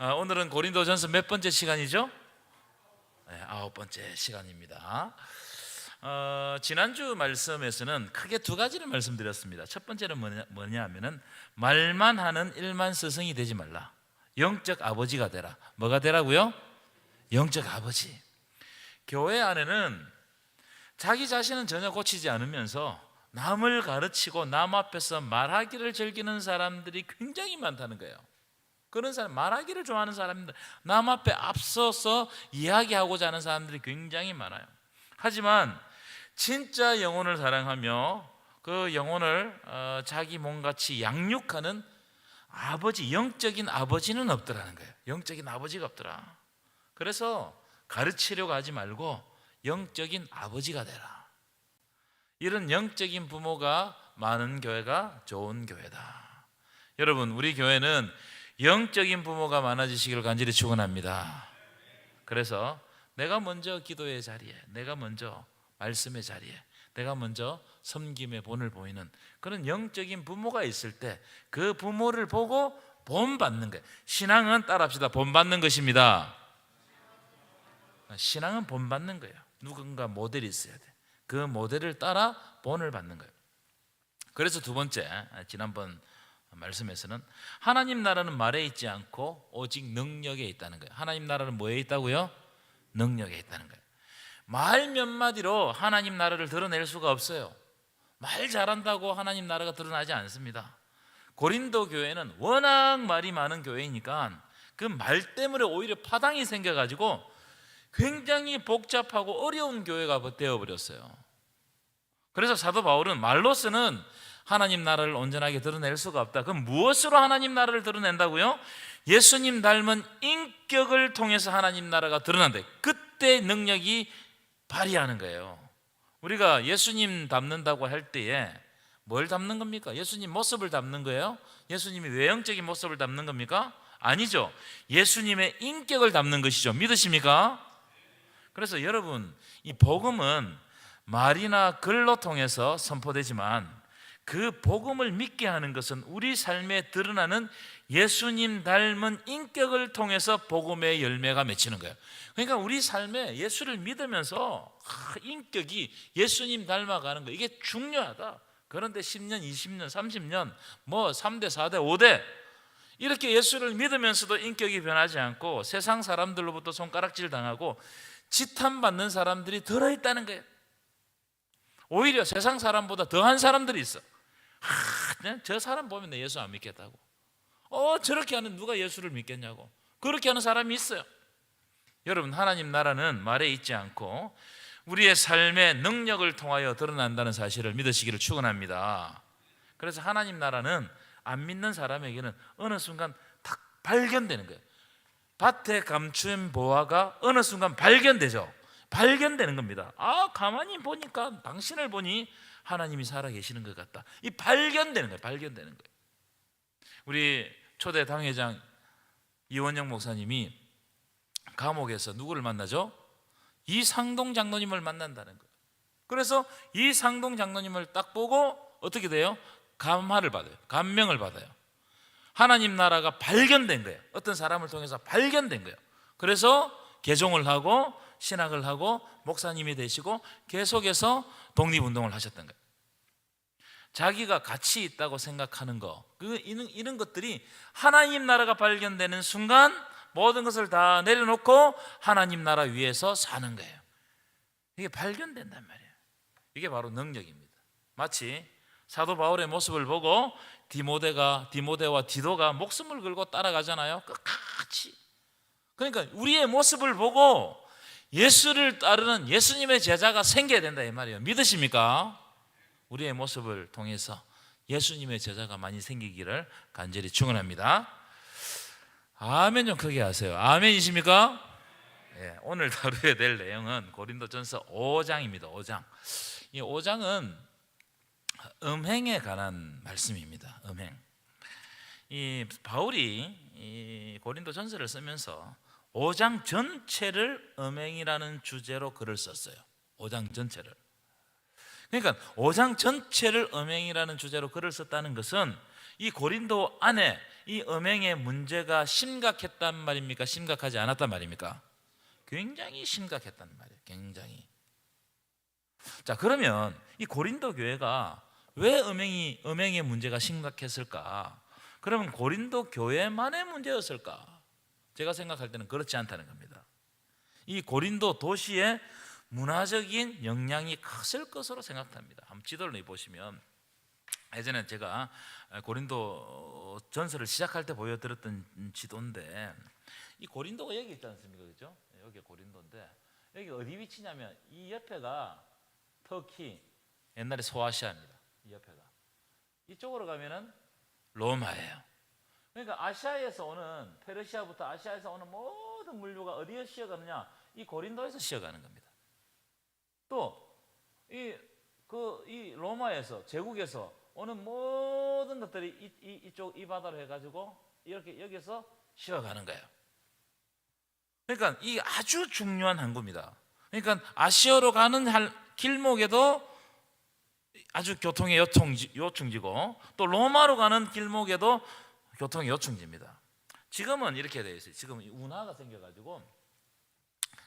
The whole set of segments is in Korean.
오늘은 고린도전서 몇 번째 시간이죠? 네, 9번째 시간입니다. 지난주 말씀에서는 크게 두 가지를 말씀드렸습니다. 첫 번째는 뭐냐 하면은 말만 하는 일만 스승이 되지 말라. 영적 아버지가 되라. 뭐가 되라고요? 영적 아버지. 교회 안에는 자기 자신은 전혀 고치지 않으면서 남을 가르치고 남 앞에서 말하기를 즐기는 사람들이 굉장히 많다는 거예요. 그런 사람, 말하기를 좋아하는 사람들, 남 앞에 앞서서 이야기하고자 하는 사람들이 굉장히 많아요. 하지만 진짜 영혼을 사랑하며 그 영혼을 자기 몸같이 양육하는 아버지, 영적인 아버지는 없더라는 거예요. 영적인 아버지가 없더라. 그래서 가르치려고 하지 말고 영적인 아버지가 되라. 이런 영적인 부모가 많은 교회가 좋은 교회다. 여러분, 우리 교회는 영적인 부모가 많아지시기를 간절히 축원합니다. 그래서 내가 먼저 기도의 자리에, 내가 먼저 말씀의 자리에, 내가 먼저 섬김의 본을 보이는 그런 영적인 부모가 있을 때 그 부모를 보고 본받는 거예요. 신앙은 따라합시다. 본받는 것입니다. 신앙은 본받는 거예요. 누군가 모델이 있어야 돼. 그 모델을 따라 본을 받는 거예요. 그래서 두 번째, 지난번 말씀에서는 하나님 나라는 말에 있지 않고 오직 능력에 있다는 거예요. 하나님 나라는 뭐에 있다고요? 능력에 있다는 거예요. 말 몇 마디로 하나님 나라를 드러낼 수가 없어요. 말 잘한다고 하나님 나라가 드러나지 않습니다. 고린도 교회는 워낙 말이 많은 교회이니까 그 말 때문에 오히려 파당이 생겨가지고 굉장히 복잡하고 어려운 교회가 되어버렸어요. 그래서 사도 바울은 말로서는 하나님 나라를 온전하게 드러낼 수가 없다. 그럼 무엇으로 하나님 나라를 드러낸다고요? 예수님 닮은 인격을 통해서 하나님 나라가 드러난다. 그때 능력이 발휘하는 거예요. 우리가 예수님 닮는다고 할 때에 뭘 닮는 겁니까? 예수님 모습을 닮는 거예요? 예수님이 외형적인 모습을 닮는 겁니까? 아니죠. 예수님의 인격을 닮는 것이죠. 믿으십니까? 그래서 여러분, 이 복음은 말이나 글로 통해서 선포되지만 그 복음을 믿게 하는 것은 우리 삶에 드러나는 예수님 닮은 인격을 통해서 복음의 열매가 맺히는 거예요. 그러니까 우리 삶에 예수를 믿으면서 인격이 예수님 닮아가는 거, 이게 중요하다. 그런데 10년, 20년, 30년, 뭐 3대, 4대, 5대 이렇게 예수를 믿으면서도 인격이 변하지 않고 세상 사람들로부터 손가락질 당하고 지탄받는 사람들이 들어있다는 거예요. 오히려 세상 사람보다 더한 사람들이 있어. 저 사람 보면 내 예수 안 믿겠다고. 저렇게 하는 누가 예수를 믿겠냐고. 그렇게 하는 사람이 있어요. 여러분, 하나님 나라는 말에 있지 않고 우리의 삶의 능력을 통하여 드러난다는 사실을 믿으시기를 축원합니다. 그래서 하나님 나라는 안 믿는 사람에게는 어느 순간 딱 발견되는 거예요. 밭에 감춘 보화가 어느 순간 발견되죠. 발견되는 겁니다. 가만히 보니까 당신을 보니 하나님이 살아계시는 것 같다. 이 발견되는 거예요. 발견되는 거예요. 우리 초대 당회장 이원영 목사님이 감옥에서 누구를 만나죠? 이상동 장로님을 만난다는 거예요. 그래서 이상동 장로님을 딱 보고 어떻게 돼요? 감화를 받아요. 감명을 받아요. 하나님 나라가 발견된 거예요. 어떤 사람을 통해서 발견된 거예요. 그래서 개종을 하고 신학을 하고 목사님이 되시고 계속해서 독립운동을 하셨던 거예요. 자기가 가치 있다고 생각하는 거, 이런 것들이 하나님 나라가 발견되는 순간 모든 것을 다 내려놓고 하나님 나라 위에서 사는 거예요. 이게 발견된단 말이에요. 이게 바로 능력입니다. 마치 사도 바울의 모습을 보고 디모데와 디도가 목숨을 걸고 따라가잖아요. 끝까지. 그러니까 우리의 모습을 보고 예수를 따르는 예수님의 제자가 생겨야 된다 이 말이에요. 믿으십니까? 우리의 모습을 통해서 예수님의 제자가 많이 생기기를 간절히 축원합니다. 아멘 좀 크게 하세요. 아멘이십니까? 네, 오늘 다루게 될 내용은 고린도전서 5장입니다. 5장. 이 5장은 음행에 관한 말씀입니다. 음행. 이 바울이 이 고린도전서를 쓰면서 5장 전체를 음행이라는 주제로 글을 썼어요. 5장 전체를. 그러니까 5장 전체를 음행이라는 주제로 글을 썼다는 것은 이 고린도 안에 이 음행의 문제가 심각했단 말입니까? 심각하지 않았단 말입니까? 굉장히 심각했단 말이에요. 굉장히. 자, 그러면 이 고린도 교회가 왜 음행의 문제가 심각했을까? 그러면 고린도 교회만의 문제였을까? 제가 생각할 때는 그렇지 않다는 겁니다. 이 고린도 도시의 문화적인 영향이 컸을 것으로 생각합니다. 한번 지도를 보시면 예전에 제가 고린도 전설을 시작할 때 보여드렸던 지도인데, 이 고린도가 여기 있지 않습니까? 그죠? 여기 고린도인데, 여기 어디 위치냐면 이 옆에가 터키, 옛날에 소아시아입니다. 이 옆에가. 이쪽으로 가면은 로마예요. 그러니까 아시아에서 오는, 페르시아부터 아시아에서 오는 모든 물류가 어디에 쉬어가느냐? 이 고린도에서 쉬어가는 겁니다. 또 이 로마에서, 제국에서 오는 모든 것들이 이쪽 이 바다로 해가지고 이렇게 여기서 쉬어가는 거예요. 그러니까 이 아주 중요한 항구입니다. 그러니까 아시아로 가는 길목에도 아주 교통의 요충지고, 또 로마로 가는 길목에도 교통의 요충지입니다. 지금은 이렇게 되어 있어요. 지금 운하가 생겨가지고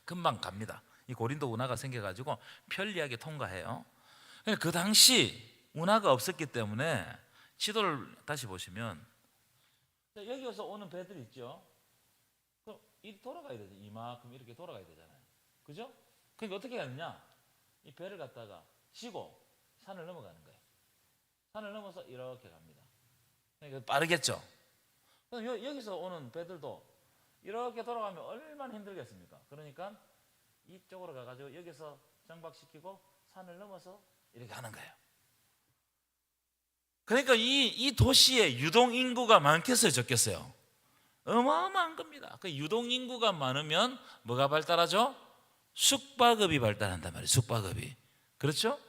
금방 갑니다. 이 고린도 운하가 생겨가지고 편리하게 통과해요. 그 당시 운하가 없었기 때문에 지도를 다시 보시면 여기서 오는 배들 있죠. 그럼 이 돌아가야 되죠. 이만큼 이렇게 돌아가야 되잖아요. 그죠? 그러니까 어떻게 하느냐? 이 배를 갖다가 쉬고 산을 넘어가는 거예요. 산을 넘어서 이렇게 갑니다. 그러니까 빠르겠죠. 그럼 여기서 오는 배들도 이렇게 돌아가면 얼마나 힘들겠습니까? 그러니까 이쪽으로 가가지고 여기서 정박시키고 산을 넘어서 이렇게 하는 거예요. 그러니까 이 도시에 유동 인구가 많겠어요, 적겠어요? 어마어마한 겁니다. 그 유동 인구가 많으면 뭐가 발달하죠? 숙박업이 발달한단 말이에요. 숙박업이. 그렇죠?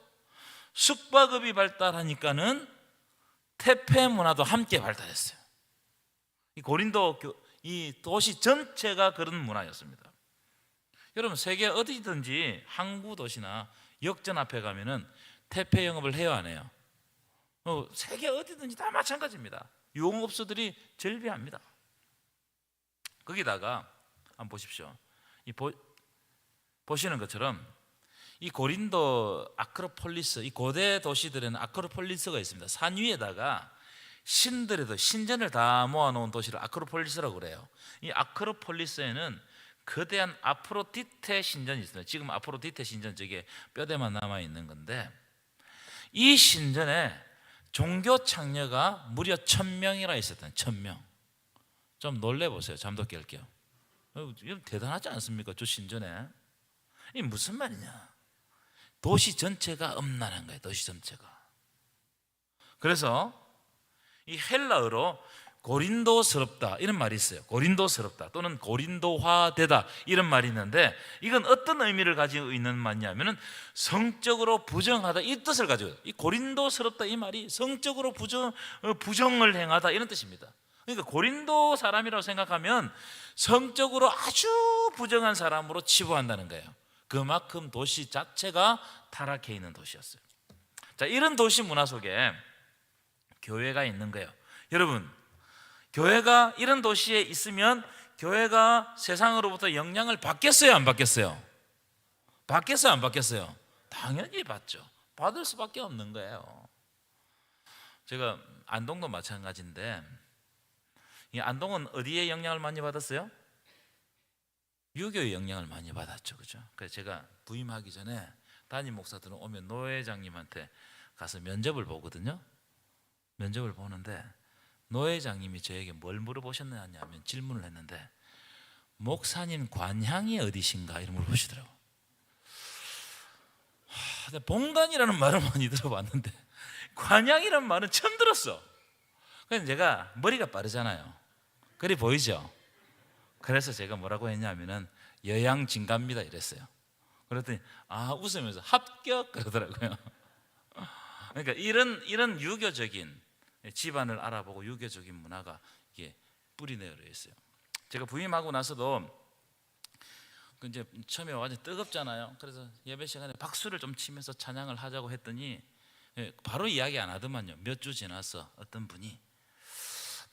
숙박업이 발달하니까는 태폐 문화도 함께 발달했어요. 이 고린도 이 도시 전체가 그런 문화였습니다. 여러분, 세계 어디든지 항구 도시나 역전 앞에 가면은 태폐 영업을 해요, 안 해요? 세계 어디든지 다 마찬가지입니다. 유흥업소들이 절비합니다. 거기다가 한번 보십시오. 보시는 것처럼 이 고린도 아크로폴리스, 이 고대 도시들에는 아크로폴리스가 있습니다. 산 위에다가 신들의 신전을 다 모아놓은 도시를 아크로폴리스라고 그래요. 이 아크로폴리스에는 거대한 아프로디테 신전이 있습니다. 지금 아프로디테 신전, 저게 뼈대만 남아 있는 건데, 이 신전에 종교 창녀가 무려 1000명이나 있었던 1000명. 좀 놀래보세요. 잠도 깰게요. 대단하지 않습니까? 저 신전에. 이 무슨 말이냐? 도시 전체가 음란한 거예요. 도시 전체가. 그래서 이 헬라어로 고린도스럽다 이런 말이 있어요. 고린도스럽다 또는 고린도화되다 이런 말이 있는데, 이건 어떤 의미를 가지고 있는 말이냐면은 성적으로 부정하다 이 뜻을 가지고 있어요. 이 고린도스럽다 이 말이 성적으로 부정을 행하다 이런 뜻입니다. 그러니까 고린도 사람이라고 생각하면 성적으로 아주 부정한 사람으로 치부한다는 거예요. 그만큼 도시 자체가 타락해 있는 도시였어요. 자, 이런 도시 문화 속에 교회가 있는 거예요. 여러분, 교회가 이런 도시에 있으면 교회가 세상으로부터 영향을 받겠어요, 안 받겠어요? 받겠어요, 안 받겠어요? 당연히 받죠. 받을 수밖에 없는 거예요. 제가 안동도 마찬가지인데, 이 안동은 어디에 영향을 많이 받았어요? 유교의 영향을 많이 받았죠, 그죠? 그래서 제가 부임하기 전에 담임 목사들은 오면 노 회장님한테 가서 면접을 보거든요. 면접을 보는데 노 회장님이 저에게 뭘 물어보셨느냐 하면 질문을 했는데, 목사님 관향이 어디신가 이런 걸 물어보시더라고요. 본관이라는 말을 많이 들어봤는데 관향이라는 말은 처음 들었어. 그래서 제가 머리가 빠르잖아요. 그리 보이죠? 그래서 제가 뭐라고 했냐면은 여양진갑니다 이랬어요. 그랬더니 웃으면서 합격 그러더라고요. 그러니까 이런 유교적인 집안을 알아보고 유교적인 문화가 이게 뿌리내려 있어요. 제가 부임하고 나서도 이제 처음에 완전 뜨겁잖아요. 그래서 예배 시간에 박수를 좀 치면서 찬양을 하자고 했더니 바로 이야기 안 하더만요. 몇 주 지나서 어떤 분이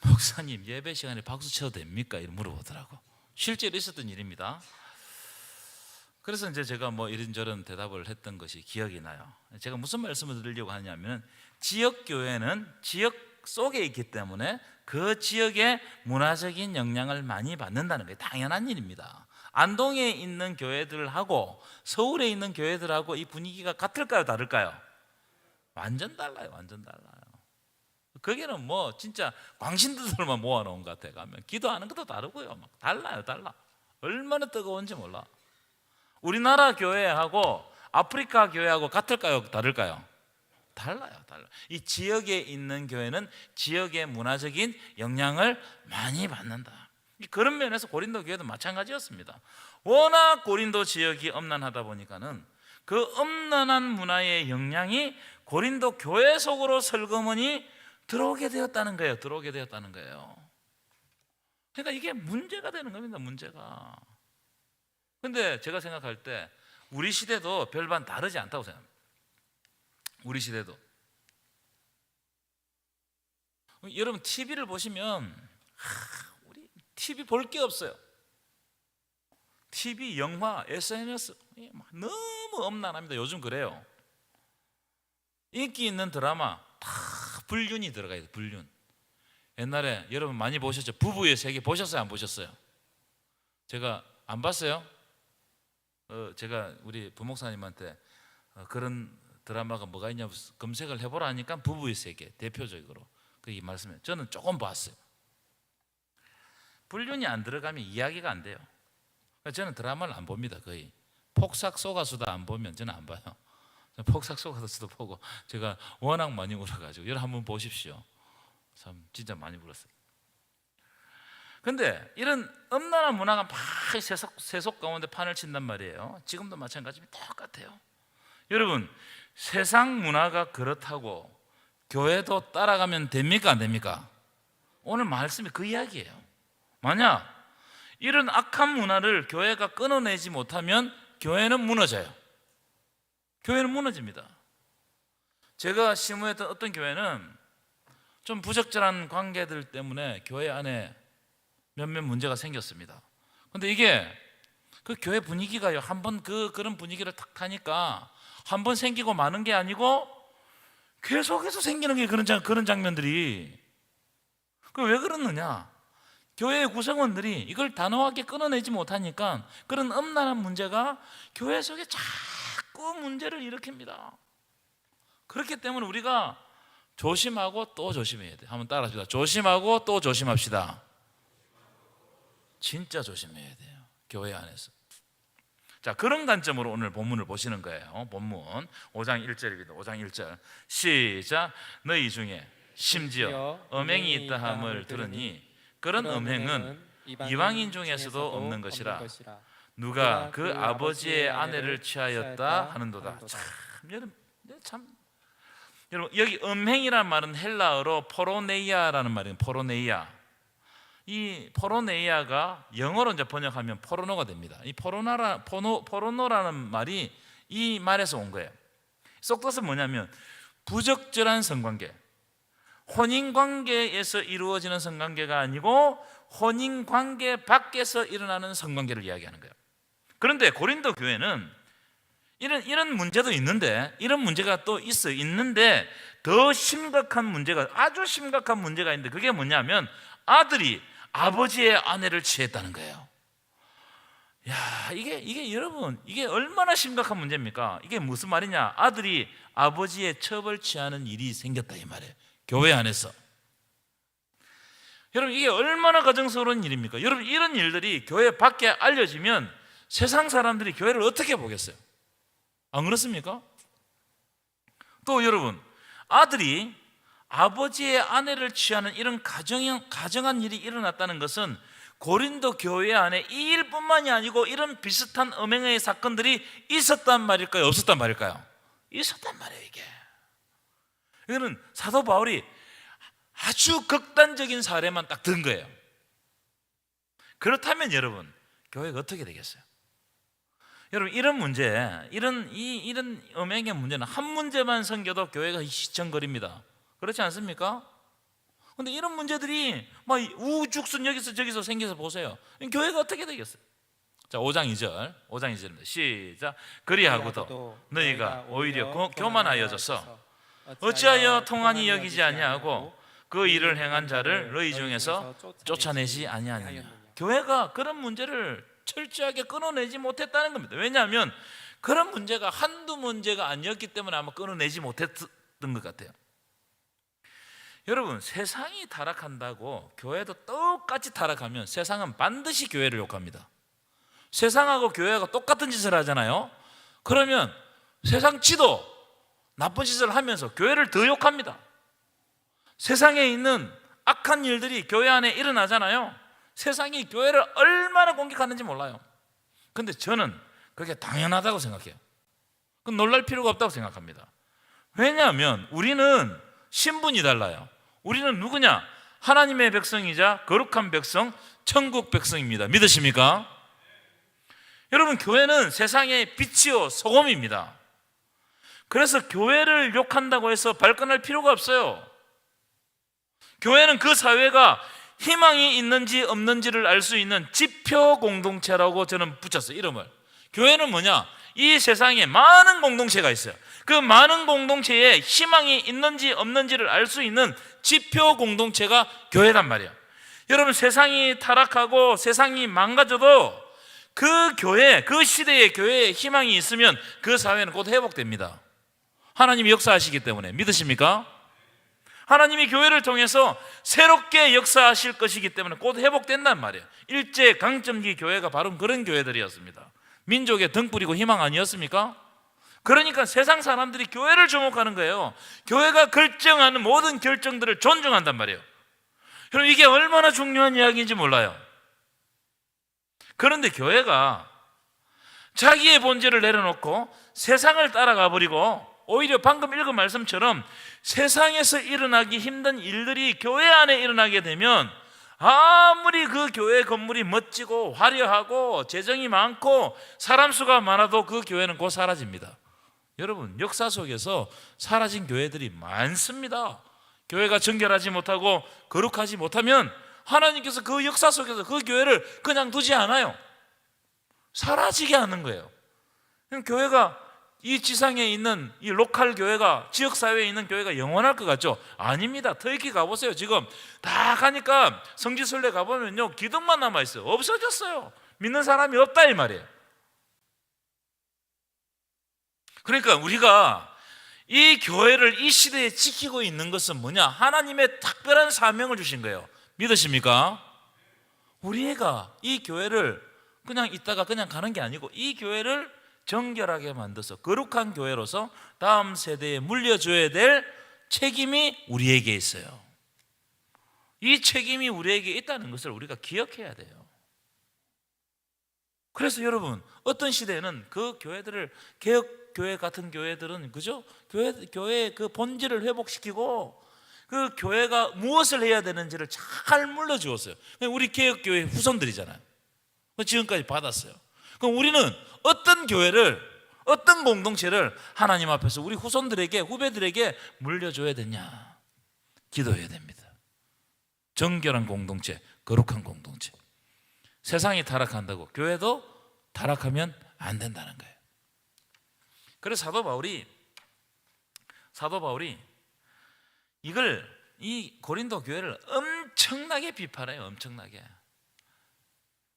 목사님 예배 시간에 박수 쳐도 됩니까? 이렇게 물어보더라고. 실제로 있었던 일입니다. 그래서 이제 제가 뭐 이런저런 대답을 했던 것이 기억이 나요. 제가 무슨 말씀을 드리려고 하냐면, 지역 교회는 지역 속에 있기 때문에 그 지역의 문화적인 영향을 많이 받는다는 게 당연한 일입니다. 안동에 있는 교회들하고 서울에 있는 교회들하고 이 분위기가 같을까요, 다를까요? 완전 달라요. 완전 달라요. 거기는 뭐 진짜 광신들만 모아놓은 것 같아. 가면 기도하는 것도 다르고요. 막 달라요, 달라. 얼마나 뜨거운지 몰라. 우리나라 교회하고 아프리카 교회하고 같을까요, 다를까요? 달라요, 달라. 이 지역에 있는 교회는 지역의 문화적인 영향을 많이 받는다. 그런 면에서 고린도 교회도 마찬가지였습니다. 워낙 고린도 지역이 엄난하다 보니까는 그 엄난한 문화의 영향이 고린도 교회 속으로 설거머니 들어오게 되었다는 거예요. 들어오게 되었다는 거예요. 그러니까 이게 문제가 되는 겁니다. 문제가. 근데 제가 생각할 때 우리 시대도 별반 다르지 않다고 생각합니다. 우리 시대도. 여러분 TV를 보시면 우리 TV 볼 게 없어요. TV, 영화, SNS 너무 엄난합니다. 요즘 그래요. 인기 있는 드라마 다 불륜이 들어가요. 불륜. 옛날에 여러분 많이 보셨죠? 부부의 세계 보셨어요? 안 보셨어요? 제가 안 봤어요? 제가 우리 부목사님한테 그런 드라마가 뭐가 있냐고 검색을 해보라 하니까 부부의 세계 대표적으로 그렇게 말씀해요. 저는 조금 봤어요. 불륜이 안 들어가면 이야기가 안 돼요. 저는 드라마를 안 봅니다. 거의 폭삭 속가수다 안 보면 저는 안 봐요. 폭삭 속가수도 보고 제가 워낙 많이 울어가지고 여러분 한번 보십시오. 참 진짜 많이 울었어요. 근데 이런 엄난한 문화가 막 세속 가운데 판을 친단 말이에요. 지금도 마찬가지입니다. 똑같아요. 여러분 세상 문화가 그렇다고 교회도 따라가면 됩니까? 안 됩니까? 오늘 말씀이 그 이야기예요. 만약 이런 악한 문화를 교회가 끊어내지 못하면 교회는 무너져요. 교회는 무너집니다. 제가 심우했던 어떤 교회는 좀 부적절한 관계들 때문에 교회 안에 몇몇 문제가 생겼습니다. 근데 이게 그 교회 분위기가요, 한번 그런 분위기를 탁 타니까 한 번 생기고 마는 게 아니고 계속해서 생기는 게 그런 장면들이. 그 왜 그러느냐? 교회의 구성원들이 이걸 단호하게 끊어내지 못하니까 그런 엄난한 문제가 교회 속에 자꾸 문제를 일으킵니다. 그렇기 때문에 우리가 조심하고 또 조심해야 돼요. 한번 따라합시다. 조심하고 또 조심합시다. 진짜 조심해야 돼요. 교회 안에서. 자, 그런 관점으로 오늘 본문을 보시는 거예요. 본문 5장 1절입니다. 5장 1절 시작. 너희 중에 심지어 음행이 있다 함을 들으니 그런 음행은 이방인 중에서도 없는 것이라. 누가 그 아버지의 아내를 취하였다 하는도다. 여러분 여기 음행이란 말은 헬라어로 포로네이아라는 말이에요. 포로네이아. 이 포로네이아가 영어로 이제 번역하면 포르노가 됩니다. 이 포르노라는 말이 이 말에서 온 거예요. 쏙 떠서 뭐냐면 부적절한 성관계, 혼인관계에서 이루어지는 성관계가 아니고 혼인관계 밖에서 일어나는 성관계를 이야기하는 거예요. 그런데 고린도 교회는 이런 문제도 있는데, 이런 문제가 또 있는데 더 심각한 문제가, 아주 심각한 문제가 있는데 그게 뭐냐면 아들이 아버지의 아내를 취했다는 거예요. 야, 이게 여러분, 이게 얼마나 심각한 문제입니까? 이게 무슨 말이냐? 아들이 아버지의 첩을 취하는 일이 생겼다 이 말이에요. 교회 안에서. 여러분 이게 얼마나 가정스러운 일입니까? 여러분 이런 일들이 교회 밖에 알려지면 세상 사람들이 교회를 어떻게 보겠어요? 안 그렇습니까? 또 여러분, 아들이 아버지의 아내를 취하는 이런 가정한 일이 일어났다는 것은 고린도 교회 안에 이 일뿐만이 아니고 이런 비슷한 음행의 사건들이 있었단 말일까요? 없었단 말일까요? 있었단 말이에요. 이거는 사도 바울이 아주 극단적인 사례만 딱 든 거예요. 그렇다면 여러분 교회가 어떻게 되겠어요? 여러분 이런 문제, 이런 음행의 문제는 한 문제만 생겨도 교회가 시청거립니다. 그렇지 않습니까? 근데 이런 문제들이 막 우죽순 여기서 저기서 생겨서 보세요. 교회가 어떻게 되겠어요? 자, 5장 2절입니다. 시작. 그리하고도 너희가 오히려 교만하여져서 어찌하여 통한이 여기지 아니하고 그 일을 행한 자를 너희 중에서 쫓아내지 아니하느냐. 교회가 그런 문제를 철저하게 끊어내지 못했다는 겁니다. 왜냐하면 그런 문제가 한두 문제가 아니었기 때문에 아마 끊어내지 못했던 것 같아요. 여러분, 세상이 타락한다고 교회도 똑같이 타락하면 세상은 반드시 교회를 욕합니다. 세상하고 교회가 똑같은 짓을 하잖아요. 그러면 세상 지도 나쁜 짓을 하면서 교회를 더 욕합니다. 세상에 있는 악한 일들이 교회 안에 일어나잖아요. 세상이 교회를 얼마나 공격하는지 몰라요. 근데 저는 그게 당연하다고 생각해요. 그건 놀랄 필요가 없다고 생각합니다. 왜냐하면 우리는 신분이 달라요. 우리는 누구냐? 하나님의 백성이자 거룩한 백성, 천국 백성입니다. 믿으십니까? 여러분, 교회는 세상의 빛이요 소금입니다. 그래서 교회를 욕한다고 해서 발끈할 필요가 없어요. 교회는 그 사회가 희망이 있는지 없는지를 알 수 있는 지표 공동체라고 저는 붙였어요, 이름을. 교회는 뭐냐? 이 세상에 많은 공동체가 있어요. 그 많은 공동체에 희망이 있는지 없는지를 알 수 있는 지표 공동체가 교회란 말이에요. 여러분, 세상이 타락하고 세상이 망가져도 그 교회, 그 시대의 교회에 희망이 있으면 그 사회는 곧 회복됩니다. 하나님이 역사하시기 때문에. 믿으십니까? 하나님이 교회를 통해서 새롭게 역사하실 것이기 때문에 곧 회복된단 말이에요. 일제 강점기 교회가 바로 그런 교회들이었습니다. 민족의 등불이고 희망 아니었습니까? 그러니까 세상 사람들이 교회를 주목하는 거예요. 교회가 결정하는 모든 결정들을 존중한단 말이에요. 여러분, 이게 얼마나 중요한 이야기인지 몰라요. 그런데 교회가 자기의 본질을 내려놓고 세상을 따라가 버리고 오히려 방금 읽은 말씀처럼 세상에서 일어나기 힘든 일들이 교회 안에 일어나게 되면 아무리 그 교회 건물이 멋지고 화려하고 재정이 많고 사람 수가 많아도 그 교회는 곧 사라집니다. 여러분, 역사 속에서 사라진 교회들이 많습니다. 교회가 정결하지 못하고 거룩하지 못하면 하나님께서 그 역사 속에서 그 교회를 그냥 두지 않아요. 사라지게 하는 거예요. 교회가 이 지상에 있는 이 로컬 교회가, 지역사회에 있는 교회가 영원할 것 같죠? 아닙니다. 터키 가보세요. 지금 다 가니까 성지순례 가보면요, 기둥만 남아있어요. 없어졌어요. 믿는 사람이 없다 이 말이에요. 그러니까 우리가 이 교회를 이 시대에 지키고 있는 것은 뭐냐? 하나님의 특별한 사명을 주신 거예요. 믿으십니까? 우리가 이 교회를 그냥 있다가 그냥 가는 게 아니고 이 교회를 정결하게 만들어서 거룩한 교회로서 다음 세대에 물려줘야 될 책임이 우리에게 있어요. 이 책임이 우리에게 있다는 것을 우리가 기억해야 돼요. 그래서 여러분, 어떤 시대에는 그 교회들을, 개혁교회 같은 교회들은 그죠? 교회의 그 본질을 회복시키고 그 교회가 무엇을 해야 되는지를 잘 물려주었어요. 우리 개혁교회 후손들이잖아요. 지금까지 받았어요. 그럼 우리는 어떤 교회를, 어떤 공동체를 하나님 앞에서 우리 후손들에게, 후배들에게 물려줘야 되냐? 기도해야 됩니다. 정결한 공동체, 거룩한 공동체. 세상이 타락한다고 교회도 타락하면 안 된다는 거예요. 그래서 사도 바울이 이 고린도 교회를 엄청나게 비판해요. 엄청나게.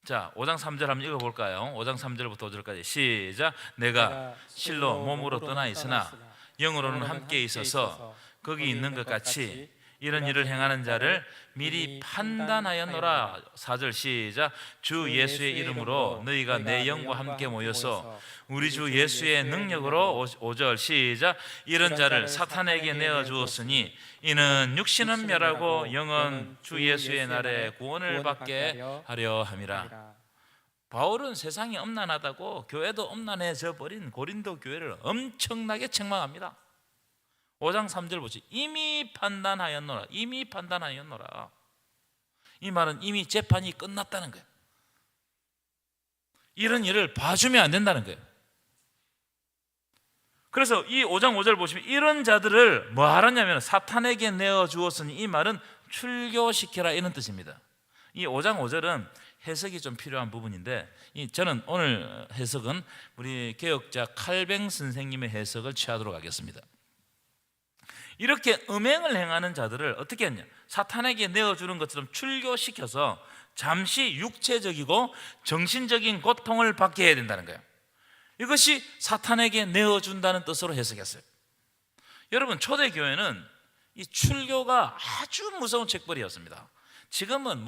자, 5장 3절 한번 읽어볼까요? 5장 3절부터 5절까지 시작. 내가 실로 몸으로 떠나 있으나 영으로는 함께 있어서 거기 있는 것 같이 이런 일을 행하는 자를 미리 판단하였노라. 4절 시작. 주 예수의 이름으로 너희가 내 영과 함께 모여서 우리 주 예수의 능력으로 5절 시작. 이런 자를 사탄에게 내어주었으니 이는 육신은 멸하고 영은 주 예수의 날에 구원을 받게 하려 함이라. 바울은 세상이 엄난하다고 교회도 엄난해져 버린 고린도 교회를 엄청나게 책망합니다. 5장 3절 보시. 이미 판단하였노라. 이미 판단하였노라. 이 말은 이미 재판이 끝났다는 거예요. 이런 일을 봐주면 안 된다는 거예요. 그래서 이 5장 5절 보시면 이런 자들을 뭐 하라냐면 사탄에게 내어주었으니, 이 말은 출교시켜라 이런 뜻입니다. 이 5장 5절은 해석이 좀 필요한 부분인데 저는 오늘 해석은 우리 개혁자 칼뱅 선생님의 해석을 취하도록 하겠습니다. 이렇게 음행을 행하는 자들을 어떻게 했냐? 사탄에게 내어주는 것처럼 출교시켜서 잠시 육체적이고 정신적인 고통을 받게 해야 된다는 거예요. 이것이 사탄에게 내어준다는 뜻으로 해석했어요. 여러분, 초대교회는 이 출교가 아주 무서운 책벌이었습니다. 지금은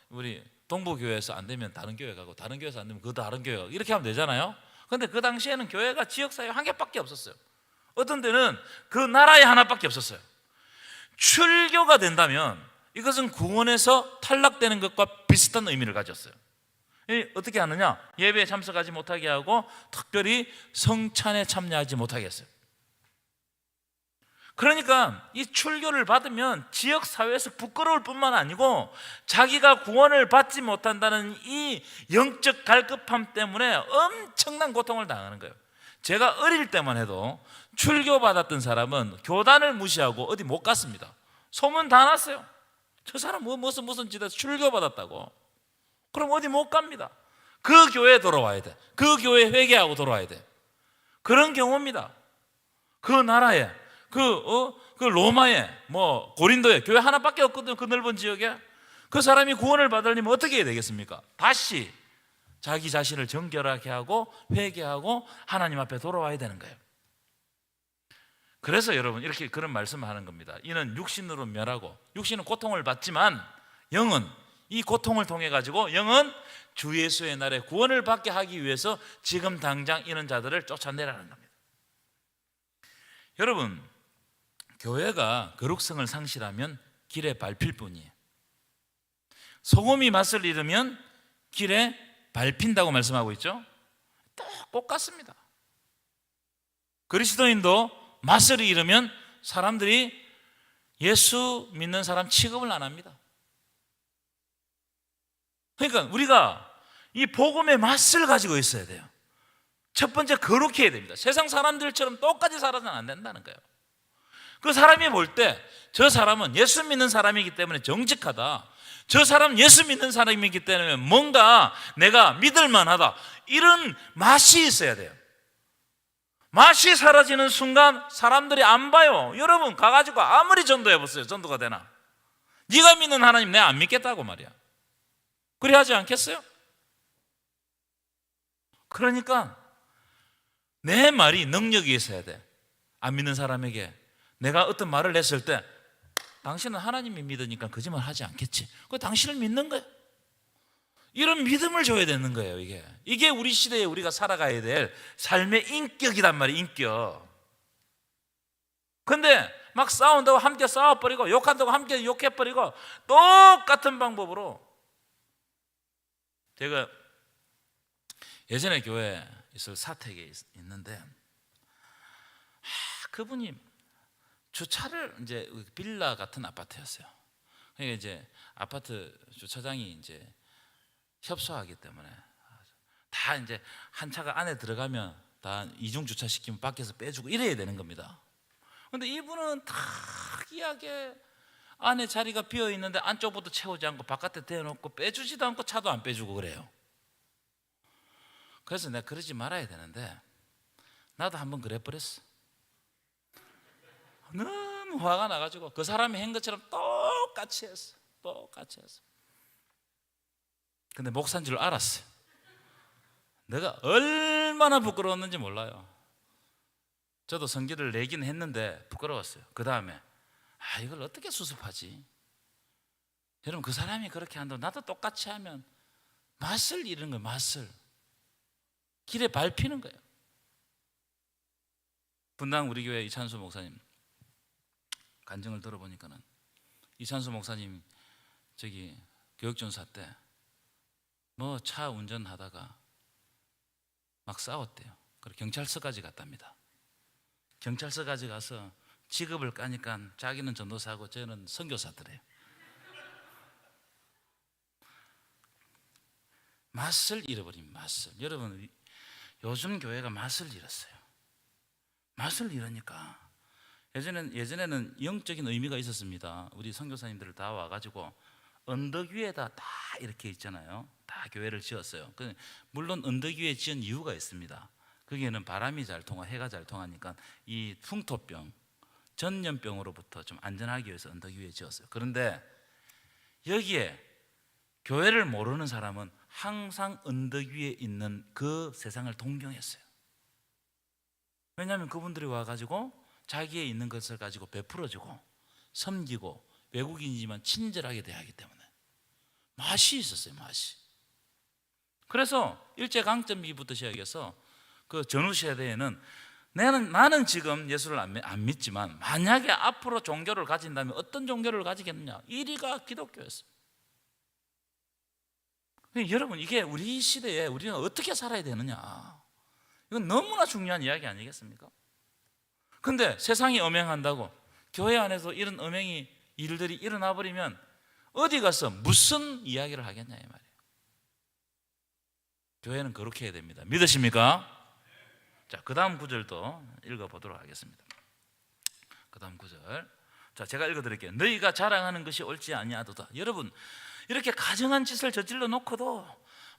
우리 동부교회에서 안 되면 다른 교회 가고, 다른 교회에서 안 되면 그 다른 교회 가고 이렇게 하면 되잖아요. 그런데 그 당시에는 교회가 지역사회 한 개밖에 없었어요. 어떤 데는 그 나라에 하나밖에 없었어요. 출교가 된다면 이것은 구원에서 탈락되는 것과 비슷한 의미를 가졌어요. 어떻게 하느냐? 예배에 참석하지 못하게 하고 특별히 성찬에 참여하지 못하게 했어요. 그러니까 이 출교를 받으면 지역사회에서 부끄러울 뿐만 아니고 자기가 구원을 받지 못한다는 이 영적 갈급함 때문에 엄청난 고통을 당하는 거예요. 제가 어릴 때만 해도 출교받았던 사람은 교단을 무시하고 어디 못 갔습니다. 소문 다 났어요. 저 사람 무슨 짓에서 출교받았다고. 그럼 어디 못 갑니다. 그 교회에 돌아와야 돼. 그 교회에 회개하고 돌아와야 돼. 그런 경우입니다. 그 나라에 그 로마에 고린도에 교회 하나밖에 없거든요. 그 넓은 지역에. 그 사람이 구원을 받으려면 어떻게 해야 되겠습니까? 다시 자기 자신을 정결하게 하고 회개하고 하나님 앞에 돌아와야 되는 거예요. 그래서 여러분 이렇게 그런 말씀을 하는 겁니다. 이는 육신으로 멸하고, 육신은 고통을 받지만 영은, 이 고통을 통해 가지고 영은 주 예수의 날에 구원을 받게 하기 위해서 지금 당장 이런 자들을 쫓아내라는 겁니다. 여러분, 교회가 거룩성을 상실하면 길에 밟힐 뿐이에요. 소금이 맛을 잃으면 길에 밟힌다고 말씀하고 있죠. 똑같습니다. 그리스도인도 맛을 잃으면 사람들이 예수 믿는 사람 취급을 안 합니다. 그러니까 우리가 이 복음의 맛을 가지고 있어야 돼요. 첫 번째, 거룩해야 됩니다. 세상 사람들처럼 똑같이 살아서는 안 된다는 거예요. 그 사람이 볼 때 저 사람은 예수 믿는 사람이기 때문에 정직하다, 저 사람은 예수 믿는 사람이기 때문에 뭔가 내가 믿을 만하다, 이런 맛이 있어야 돼요. 맛이 사라지는 순간 사람들이 안 봐요. 여러분 가가지고 아무리 전도해보세요. 전도가 되나? 네가 믿는 하나님 내가 안 믿겠다고 말이야. 그래 하지 않겠어요? 그러니까 내 말이 능력이 있어야 돼. 안 믿는 사람에게 내가 어떤 말을 했을 때 당신은 하나님이 믿으니까 거짓말 하지 않겠지. 그 당신을 믿는 거예요. 이런 믿음을 줘야 되는 거예요. 이게 우리 시대에 우리가 살아가야 될 삶의 인격이란 말이에요. 인격. 근데 막 싸운다고 함께 싸워버리고 욕한다고 함께 욕해버리고 똑같은 방법으로. 제가 예전에 교회에 있을 사택에 있는데 그분이 주차를 이제 빌라 같은 아파트였어요. 그러니까 이제 아파트 주차장이 이제 협소하기 때문에 다 이제 한 차가 안에 들어가면 다 이중 주차 시키면 밖에서 빼주고 이래야 되는 겁니다. 그런데 이분은 특이하게 안에 자리가 비어 있는데 안쪽부터 채우지 않고 바깥에 대놓고 빼주지도 않고 차도 안 빼주고 그래요. 그래서 내가 그러지 말아야 되는데 나도 한번 그래버렸어. 너무 화가 나가지고 그 사람이 한 것처럼 똑같이 했어. 근데 목사인 줄 알았어요. 내가 얼마나 부끄러웠는지 몰라요. 저도 성질을 내긴 했는데 부끄러웠어요. 그 다음에 이걸 어떻게 수습하지? 여러분 그 사람이 그렇게 한다고 나도 똑같이 하면 맛을 잃는 거예요. 맛을 길에 밟히는 거예요. 분당 우리 교회 이찬수 목사님 간증을 들어보니까는 이찬수 목사님 저기 교육전사 때 차 운전하다가 막 싸웠대요. 그리고 경찰서까지 갔답니다. 경찰서까지 가서 직업을 까니까 자기는 전도사고 저는 선교사더래요. 맛을 잃어버린 맛을. 여러분 요즘 교회가 맛을 잃었어요. 맛을 잃으니까 예전에는 영적인 의미가 있었습니다. 우리 선교사님들 다 와가지고 언덕 위에다 다 이렇게 있잖아요. 다 교회를 지었어요. 물론 언덕 위에 지은 이유가 있습니다. 거기에는 바람이 잘 통하, 해가 잘 통하니까 이 풍토병, 전염병으로부터 좀 안전하기 위해서 언덕 위에 지었어요. 그런데 여기에 교회를 모르는 사람은 항상 언덕 위에 있는 그 세상을 동경했어요. 왜냐하면 그분들이 와가지고 자기의 있는 것을 가지고 베풀어주고 섬기고 외국인이지만 친절하게 대하기 때문에 맛이 있었어요. 맛이. 그래서 일제강점기부터 시작해서 그 전후 세대에는 나는 지금 예수를 안 믿지만 만약에 앞으로 종교를 가진다면 어떤 종교를 가지겠느냐? 1위가 기독교였어요. 여러분, 이게 우리 시대에 우리는 어떻게 살아야 되느냐? 이건 너무나 중요한 이야기 아니겠습니까? 근데 세상이 엄행한다고 교회 안에서 이런 엄행이 일들이 일어나 버리면 어디 가서 무슨 이야기를 하겠냐 이 말이에요. 교회는 그렇게 해야 됩니다. 믿으십니까? 자, 그 다음 구절도 읽어보도록 하겠습니다. 그 다음 구절, 자, 제가 읽어드릴게요. 너희가 자랑하는 것이 옳지 아니하도다. 여러분, 이렇게 가증한 짓을 저질러 놓고도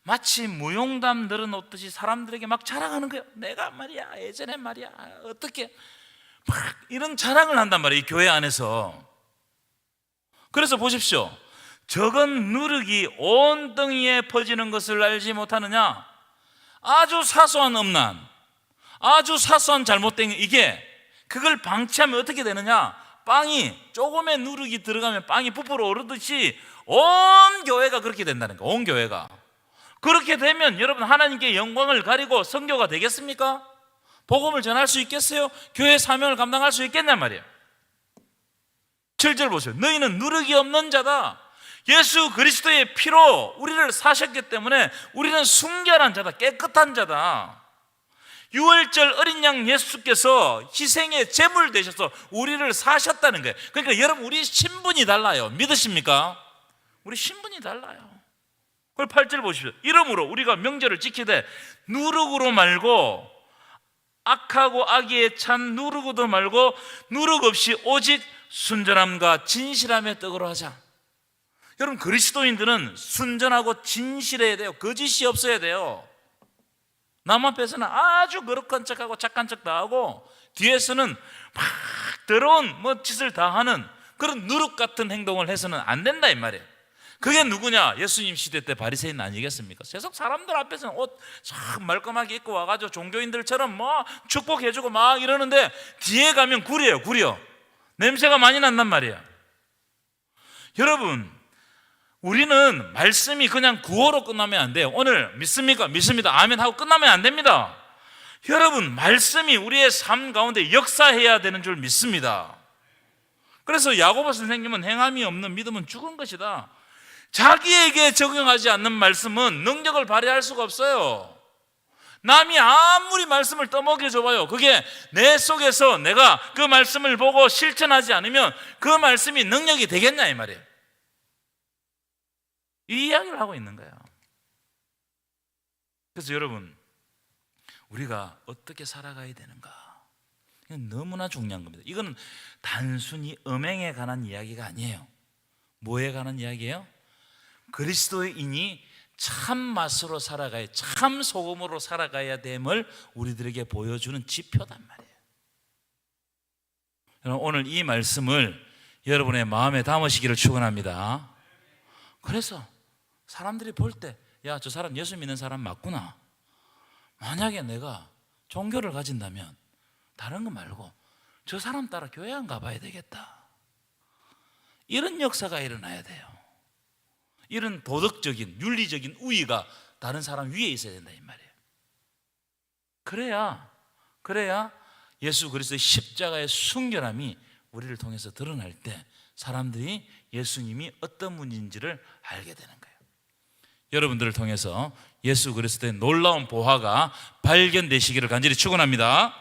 마치 무용담 늘어놓듯이 사람들에게 막 자랑하는 거예요. 내가 말이야, 예전에 말이야, 어떻게 막 이런 자랑을 한단 말이에요, 이 교회 안에서. 그래서 보십시오. 적은 누룩이 온 땅에 퍼지는 것을 알지 못하느냐? 아주 사소한 음란, 아주 사소한 잘못된 이게 그걸 방치하면 어떻게 되느냐? 빵이 조금의 누룩이 들어가면 빵이 부풀어 오르듯이 온 교회가 그렇게 된다는 거예요. 온 교회가 그렇게 되면 여러분, 하나님께 영광을 가리고 선교가 되겠습니까? 복음을 전할 수 있겠어요? 교회 사명을 감당할 수 있겠냔 말이에요. 7절 보세요. 너희는 누룩이 없는 자다. 예수 그리스도의 피로 우리를 사셨기 때문에 우리는 순결한 자다, 깨끗한 자다. 유월절 어린 양 예수께서 희생의 제물 되셔서 우리를 사셨다는 거예요. 그러니까 여러분, 우리 신분이 달라요. 믿으십니까? 우리 신분이 달라요. 그걸 8절 보십시오. 이러므로 우리가 명절을 지키되 누룩으로 말고, 악하고 악의에 찬 누룩으로 말고 누룩 없이 오직 순전함과 진실함의 떡으로 하자. 여러분, 그리스도인들은 순전하고 진실해야 돼요. 거짓이 없어야 돼요. 남 앞에서는 아주 거룩한 척하고 착한 척 다 하고 뒤에서는 막 더러운 짓을 다 하는 그런 누룩 같은 행동을 해서는 안 된다 이 말이에요. 그게 누구냐? 예수님 시대 때 바리새인 아니겠습니까? 세상 사람들 앞에서는 옷 참 말끔하게 입고 와가지고 종교인들처럼 축복해주고 막 이러는데 뒤에 가면 구려. 냄새가 많이 난단 말이에요. 여러분, 우리는 말씀이 그냥 구호로 끝나면 안 돼요. 오늘 믿습니까? 믿습니다. 아멘 하고 끝나면 안 됩니다. 여러분, 말씀이 우리의 삶 가운데 역사해야 되는 줄 믿습니다. 그래서 야고보 선생님은 행함이 없는 믿음은 죽은 것이다. 자기에게 적용하지 않는 말씀은 능력을 발휘할 수가 없어요. 남이 아무리 말씀을 떠먹여 줘봐요, 그게 내 속에서 내가 그 말씀을 보고 실천하지 않으면 그 말씀이 능력이 되겠냐 이 말이에요. 이 이야기를 하고 있는 거예요. 그래서 여러분, 우리가 어떻게 살아가야 되는가, 이건 너무나 중요한 겁니다. 이건 단순히 음행에 관한 이야기가 아니에요. 뭐에 관한 이야기예요? 그리스도인이 참 맛으로 살아가야, 참 소금으로 살아가야 됨을 우리들에게 보여주는 지표단 말이에요. 여러분, 오늘 이 말씀을 여러분의 마음에 담으시기를 축원합니다. 그래서 사람들이 볼 때, 야, 저 사람 예수 믿는 사람 맞구나. 만약에 내가 종교를 가진다면 다른 거 말고 저 사람 따라 교회 안 가봐야 되겠다. 이런 역사가 일어나야 돼요. 이런 도덕적인, 윤리적인 우위가 다른 사람 위에 있어야 된다 이 말이에요. 그래야 예수 그리스도의 십자가의 순결함이 우리를 통해서 드러날 때 사람들이 예수님이 어떤 분인지를 알게 되는 거예요. 여러분들을 통해서 예수 그리스도의 놀라운 보화가 발견되시기를 간절히 축원합니다.